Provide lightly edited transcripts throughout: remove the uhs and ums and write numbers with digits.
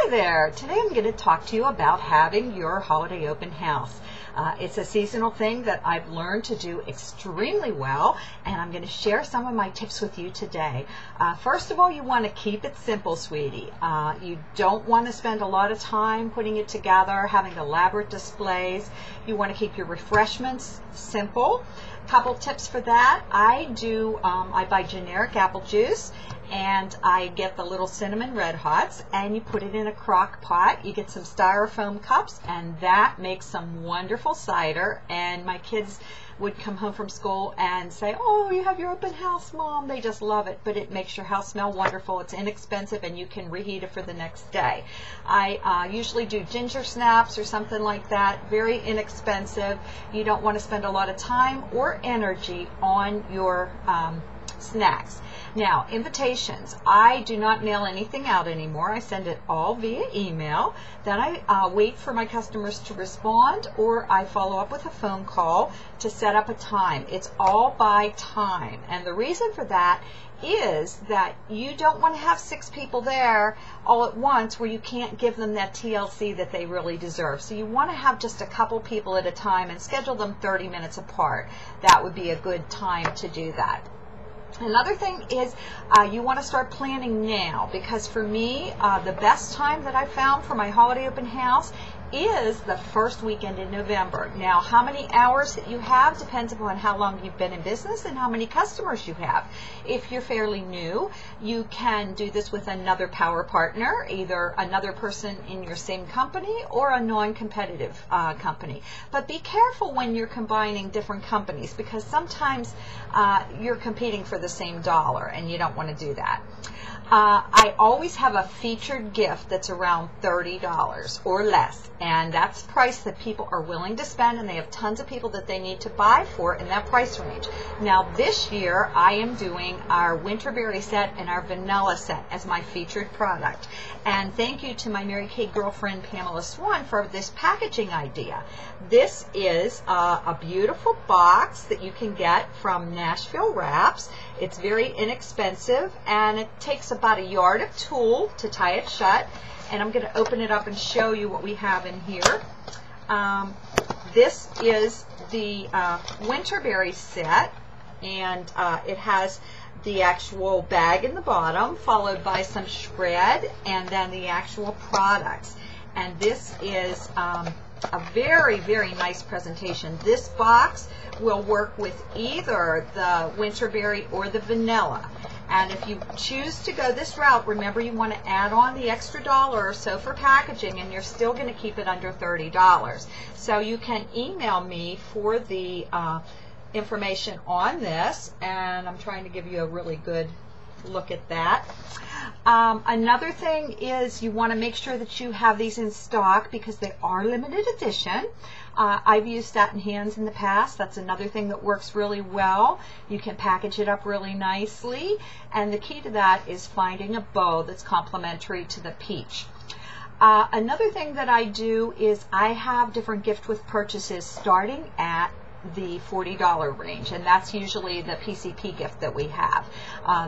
Hi there. Today I'm going to talk to you about having your holiday open house. It's a seasonal thing that I've learned to do extremely well, and I'm going to share some of my tips with you today. First of all, you want to keep it simple, sweetie. You don't want to spend a lot of time putting it together, having elaborate displays. You want to keep your refreshments simple. Couple tips for that. I buy generic apple juice, and I get the little cinnamon Red Hots, and you put it in a crock pot. You get some styrofoam cups, and that makes some wonderful cider. And my kids would come home from school and say, "Oh, you have your open house, Mom." They just love it, but it makes your house smell wonderful. It's inexpensive, and you can reheat it for the next day. I usually do ginger snaps or something like that. Very inexpensive. You don't want to spend a lot of time or energy on your snacks. Now, invitations. I do not mail anything out anymore. I send it all via email. Then I wait for my customers to respond, or I follow up with a phone call to set up a time. It's all by time. And the reason for that is that you don't want to have 6 people there all at once where you can't give them that TLC that they really deserve. So you want to have just a couple people at a time and schedule them 30 minutes apart. That would be a good time to do that. Another thing is you want to start planning now, because for me, the best time that I found for my holiday open house is the first weekend in November. Now, how many hours that you have depends upon how long you've been in business and how many customers you have. If you're fairly new, you can do this with another power partner, either another person in your same company or a non-competitive company. But be careful when you're combining different companies, because sometimes you're competing for the same dollar, and you don't want to do that. I always have a featured gift that's around $30 or less, and that's price that people are willing to spend, and they have tons of people that they need to buy for in that price range. Now this year I am doing our Winterberry set and our Vanilla set as my featured product, and thank you to my Mary Kay girlfriend Pamela Swan for this packaging idea. This is a beautiful box that you can get from Nashville Wraps. It's very inexpensive, and it takes about a yard of tulle to tie it shut. And I'm going to open it up and show you what we have in here. This is the Winterberry set, and it has the actual bag in the bottom, followed by some shred, and then the actual products. And this is a very, very nice presentation. This box will work with either the Winterberry or the Vanilla. And if you choose to go this route, remember you want to add on the extra $1 or so for packaging, and you're still going to keep it under $30. So you can email me for the information on this, and I'm trying to give you a really good look at that. Another thing is you want to make sure that you have these in stock, because they are limited edition. I've used satin hands in the past. That's another thing that works really well. You can package it up really nicely, and the key to that is finding a bow that's complementary to the peach. Another thing that I do is I have different gift with purchases starting at the $40 range, and that's usually the PCP gift that we have.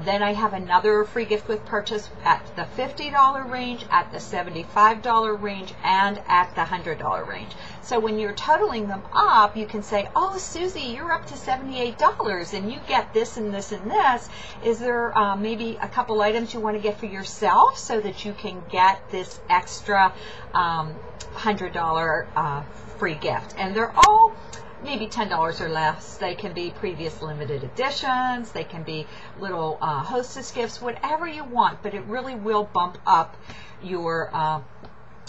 Then I have another free gift with purchase at the $50 range, at the $75 range, and at the $100 range. So when you're totaling them up, you can say, "Oh, Susie, you're up to $78 and you get this and this and this. Is there maybe a couple items you want to get for yourself so that you can get this extra $100 free gift?" And they're all maybe $10 or less. They can be previous limited editions, they can be little hostess gifts, whatever you want, but it really will bump up your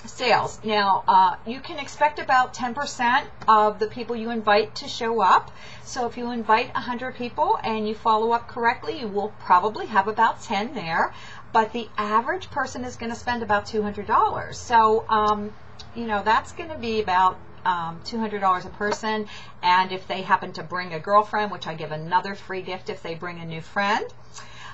sales. Now, you can expect about 10% of the people you invite to show up. So if you invite 100 people and you follow up correctly, you will probably have about 10 there, but the average person is going to spend about $200. So, you know, that's going to be about $200 a person, and if they happen to bring a girlfriend, which I give another free gift if they bring a new friend.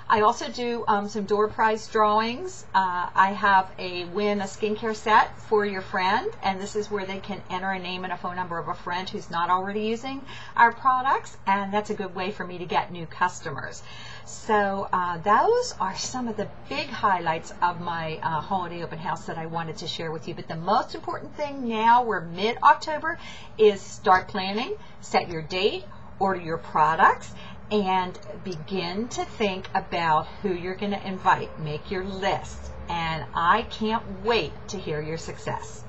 I also do some door prize drawings. I have a win a skincare set for your friend, and this is where they can enter a name and a phone number of a friend who's not already using our products, and that's a good way for me to get new customers. So those are some of the big highlights of my holiday open house that I wanted to share with you. But the most important thing now, we're mid-October, is start planning, set your date, order your products, and begin to think about who you're going to invite. Make your list, and I can't wait to hear your success.